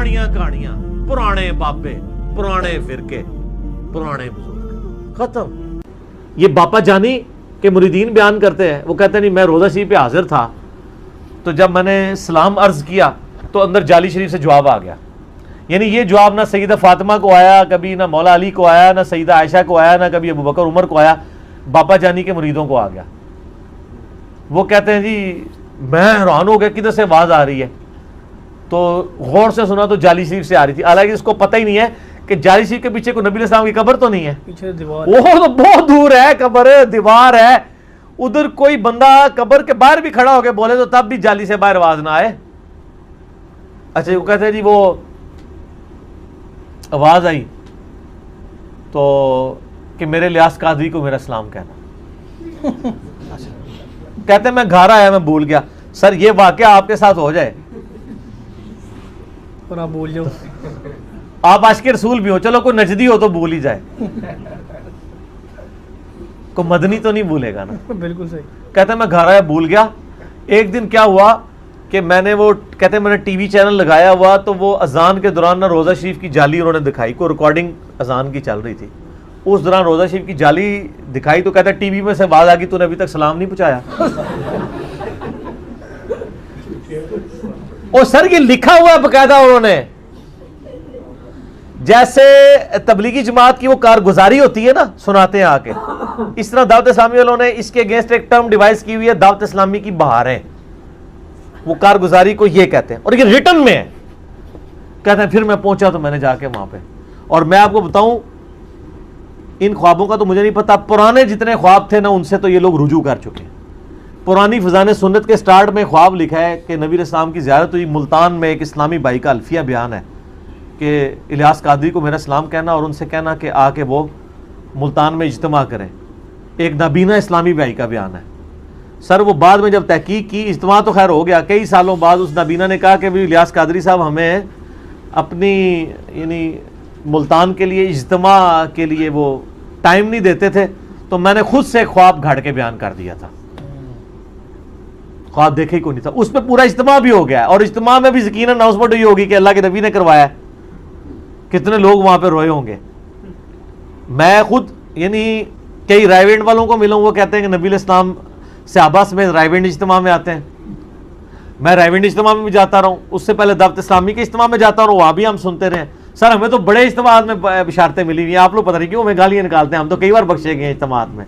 پرانیاں کہانیاں، پرانے بابے، پرانے فرقے، پرانے بزرگ، ختم۔ یہ باپا جانی کے مریدین بیان کرتے ہیں، وہ کہتے ہیں نہیں میں روزہ شریف پہ حاضر تھا، تو جب میں نے سلام عرض کیا تو اندر جعلی شریف سے جواب آ گیا۔ یعنی یہ جواب نہ سیدہ فاطمہ کو آیا، کبھی نہ مولا علی کو آیا، نہ سیدہ عائشہ کو آیا، نہ کبھی ابو بکر عمر کو آیا، باپا جانی کے مریدوں کو آ گیا۔ وہ کہتے ہیں جی میں حیران ہو گیا کدھر سے آواز آ رہی ہے، تو غور سے سنا تو جعلی شریف سے آ رہی تھی، حالانکہ اس کو پتہ ہی نہیں ہے کہ جعلی شریف کے پیچھے کوئی نبی علیہ السلام کی قبر تو نہیں ہے، پیچھے دیوار، وہ تو بہت دور ہے، قبر دیوار ہے ادھر، کوئی بندہ قبر کے باہر بھی کھڑا ہو کے بولے تو تب بھی جعلی سے باہر آواز نہ آئے۔ اچھا وہ کہتے ہیں جی وہ آواز آئی تو کہ میرے لیاس قادری کو میرا سلام کہنا۔ کہتے ہیں میں گھر آیا میں بھول گیا۔ سر یہ واقعہ آپ کے ساتھ ہو جائے اور آپ بول جاؤ، آپ عاشق رسول بھی ہو، چلو کوئی نجدی ہو تو بھول ہی جائے، کوئی مدنی تو نہیں بھولے گا نا۔ بالکل صحیح۔ کہتے ہیں میں گھر آیا بھول گیا۔ ایک دن کیا ہوا کہ میں نے وہ کہتے ہیں میں نے ٹی وی چینل لگایا ہوا تو وہ اذان کے دوران نہ روزہ شریف کی جعلی انہوں نے دکھائی، کوئی ریکارڈنگ اذان کی چل رہی تھی، اس دوران روزہ شریف کی جعلی دکھائی تو کہتا ہے ٹی وی میں سے آواز آ گئی تو نے ابھی تک سلام نہیں پہنچایا۔ اور سر یہ لکھا ہوا ہے باقاعدہ انہوں نے، جیسے تبلیغی جماعت کی وہ کارگزاری ہوتی ہے نا سناتے ہیں آ کے، اس طرح دعوت اسلامی والوں نے اس کے اگینسٹ ایک ٹرم ڈیوائز کی ہوئی ہے، دعوت اسلامی کی بہاریں، وہ کارگزاری کو یہ کہتے ہیں، اور یہ ریٹن میں ہے۔ کہتے ہیں پھر میں پہنچا تو میں نے جا کے وہاں پہ، اور میں آپ کو بتاؤں ان خوابوں کا تو مجھے نہیں پتا، پرانے جتنے خواب تھے نا ان سے تو یہ لوگ رجوع کر چکے ہیں۔ پرانی فضان سنت کے سٹارٹ میں خواب لکھا ہے کہ نبی علیہ السلام کی زیارت ہوئی ملتان میں، ایک اسلامی بھائی کا الفیہ بیان ہے کہ الیاس قادری کو میرا سلام کہنا اور ان سے کہنا کہ آ کے وہ ملتان میں اجتماع کریں، ایک نابینا اسلامی بھائی کا بیان ہے۔ سر وہ بعد میں جب تحقیق کی، اجتماع تو خیر ہو گیا، کئی سالوں بعد اس نابینا نے کہا کہ بھی الیاس قادری صاحب ہمیں اپنی یعنی ملتان کے لیے اجتماع کے لیے وہ ٹائم نہیں دیتے تھے، تو میں نے خود سے خواب گھڑ کے بیان کر دیا تھا، خواب دیکھے ہی کوئی نہیں تھا، اس پہ پورا اجتماع بھی ہو گیا ہے، اور اجتماع میں بھی یقیناً اناؤنسمنٹ ہوئی ہوگی کہ اللہ کے نبی نے کروایا، کتنے لوگ وہاں پہ روئے ہوں گے۔ میں خود یعنی کئی رائیونڈ والوں کو ملا ہوں، وہ کہتے ہیں کہ نبی علیہ السلام صحابہ سمیت رائیونڈ اجتماع میں آتے ہیں، میں رائیونڈ اجتماع میں بھی جاتا رہا ہوں، اس سے پہلے دعوت اسلامی کے اجتماع میں جاتا رہا، وہاں بھی ہم سنتے رہے۔ سر ہمیں تو بڑے اجتماعات میں بشارتیں ملی ہوئی ہیں، آپ لوگ پتہ نہیں کیوں ہمیں گالیاں نکالتے ہیں، ہم تو کئی بار بخشے گئے ہیں اجتماعات میں۔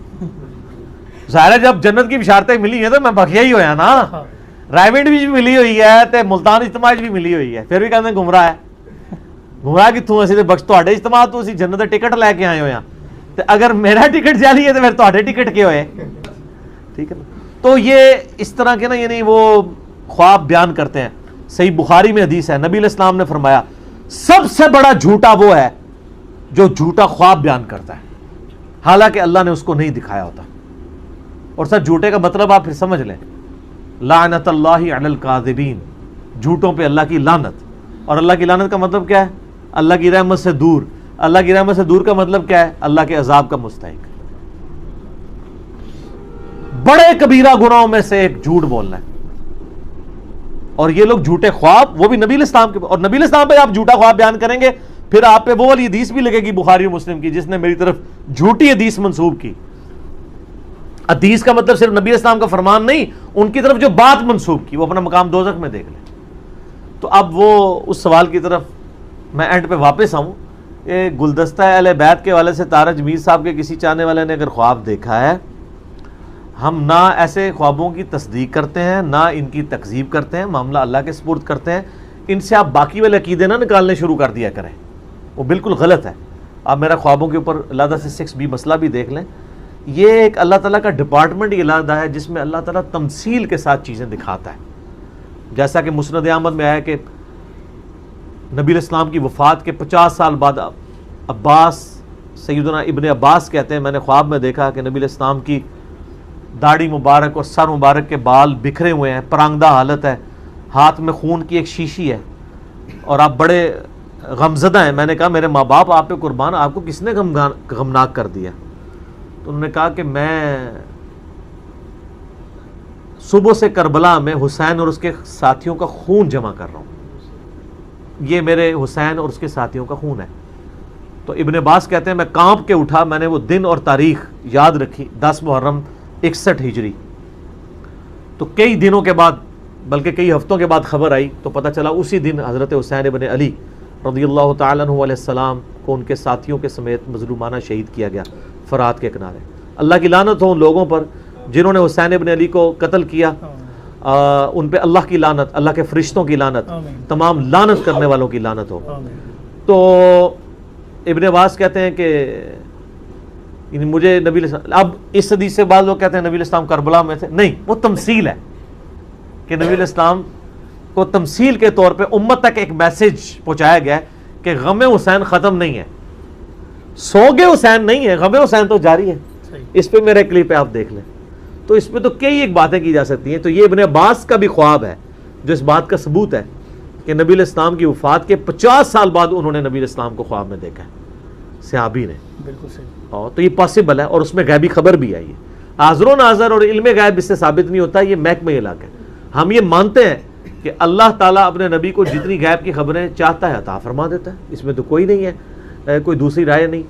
ظاہر ہے جب جنت کی بشارتیں ملی ہیں تو میں بخشیا ہی ہویا نا، رائیونڈ بھی ملی ہوئی ہے تے ملتان اجتماع بھی ملی ہوئی ہے، پھر بھی کہتے ہیں گمراہ ہے، گمراہ کتوں اسی تے بخش تواڈے اجتماع تو اسی جنت دا ٹکٹ لے کے آئے ہوئے ہیں، تے اگر میرا ٹکٹ جعلی ہے تو پھر تواڈے ٹکٹ کے ہوئے، ٹھیک ہے نا۔ تو یہ اس طرح کے نا یعنی وہ خواب بیان کرتے ہیں۔ صحیح بخاری میں حدیث ہے، نبی علیہ السلام نے فرمایا سب سے بڑا جھوٹا وہ ہے جو جھوٹا خواب بیان کرتا ہے، حالانکہ اللہ نے اس کو نہیں دکھایا ہوتا۔ اور سر جھوٹے کا مطلب آپ پھر سمجھ لیں، لعنت اللہ علی الکاذبین، جھوٹوں پہ اللہ کی لعنت۔ اور اللہ کی لعنت کا مطلب کیا ہے؟ اللہ کی رحمت سے دور۔ اللہ کی رحمت سے دور کا مطلب کیا ہے؟ اللہ کے عذاب کا مستحق۔ بڑے کبیرہ گناہوں میں سے ایک جھوٹ بولنا ہے، اور یہ لوگ جھوٹے خواب، وہ بھی نبی علیہ السلام کے، اور نبی علیہ السلام پہ آپ جھوٹا خواب بیان کریں گے پھر آپ پہ وہ والی حدیث بھی لگے گی بخاری و مسلم کی جس نے میری طرف جھوٹی حدیث منسوب کی۔ حدیث کا مطلب صرف نبی علیہ السلام کا فرمان نہیں، ان کی طرف جو بات منسوب کی وہ اپنا مقام دوزخ میں دیکھ لیں۔ تو اب وہ اس سوال کی طرف میں اینڈ پہ واپس آؤں، یہ گلدستہ اہل بیت کے والے سے تارج میر صاحب کے کسی چاہنے والے نے اگر خواب دیکھا ہے، ہم نہ ایسے خوابوں کی تصدیق کرتے ہیں نہ ان کی تکذیب کرتے ہیں، معاملہ اللہ کے سپرد کرتے ہیں۔ ان سے آپ باقی والے عقیدے نہ نکالنے شروع کر دیا کریں، وہ بالکل غلط ہے۔ آپ میرا خوابوں کے اوپر علیحدہ سے 6B مسئلہ بھی دیکھ لیں، یہ ایک اللہ تعالیٰ کا ڈپارٹمنٹ ہی علیحدہ ہے جس میں اللہ تعالیٰ تمثیل کے ساتھ چیزیں دکھاتا ہے۔ جیسا کہ مسند احمد میں آیا کہ نبی علیہ السلام کی وفات کے 50 سال بعد عباس، سیدنا ابن عباس کہتے ہیں میں نے خواب میں دیکھا کہ نبی علیہ السلام کی داڑھی مبارک اور سر مبارک کے بال بکھرے ہوئے ہیں، پرانگدہ حالت ہے، ہاتھ میں خون کی ایک شیشی ہے، اور آپ بڑے غمزدہ ہیں۔ میں نے کہا میرے ماں باپ آپ پہ قربان، آپ کو کس نے غمناک کر دیا؟ تو انہوں نے کہا کہ میں صبح سے کربلا میں حسین اور اس کے ساتھیوں کا خون جمع کر رہا ہوں۔ یہ میرے حسین اور اس کے ساتھیوں کا خون ہے. تو ابن عباس کہتے ہیں میں کانپ کے اٹھا, میں نے وہ دن اور تاریخ یاد رکھی, 10 محرم 61 ہجری. تو کئی دنوں کے بعد, بلکہ کئی ہفتوں کے بعد خبر آئی تو پتہ چلا اسی دن حضرت حسین ابن علی رضی اللہ تعالیٰ عنہ علیہ السلام کو ان کے ساتھیوں کے سمیت مظلومانہ شہید کیا گیا فرات کے کنارے. اللہ کی لعنت ہو ان لوگوں پر جنہوں نے حسین ابن علی کو قتل کیا, ان پہ اللہ کی لعنت, اللہ کے فرشتوں کی لعنت, تمام لعنت کرنے والوں کی لعنت ہو. تو ابن عباس کہتے ہیں کہ مجھے نبی اب اس حدیث سے بعض لوگ کہتے ہیں نبی علیہ السلام کربلا میں تھے. نہیں, وہ تمثیل ہے کہ نبی علیہ السلام کو تمثیل کے طور پہ امت تک ایک میسج پہنچایا گیا ہے کہ غم حسین ختم نہیں ہے, سوگے حسین نہیں ہے, غم حسین تو جاری ہے. اس پہ میرا کلپ ہے, آپ دیکھ لیں. تو اس پہ تو کئی ایک باتیں کی جا سکتی ہیں. تو یہ ابن عباس کا بھی خواب ہے جو اس بات کا ثبوت ہے کہ نبی علیہ السلام کی وفات کے 50 سال بعد انہوں نے نبی علیہ السلام کو خواب میں دیکھا ہے, صحابی نے. بالکل صحیح. اور تو یہ پاسبل ہے, اور اس میں غیبی خبر بھی آئی ہے. حاضر و ناظر اور علم غیب اس سے ثابت نہیں ہوتا, یہ محکمہ علاقہ ہے. ہم یہ مانتے ہیں کہ اللہ تعالیٰ اپنے نبی کو جتنی غیب کی خبریں چاہتا ہے عطا فرما دیتا ہے, اس میں تو کوئی نہیں ہے, کوئی دوسری رائے نہیں.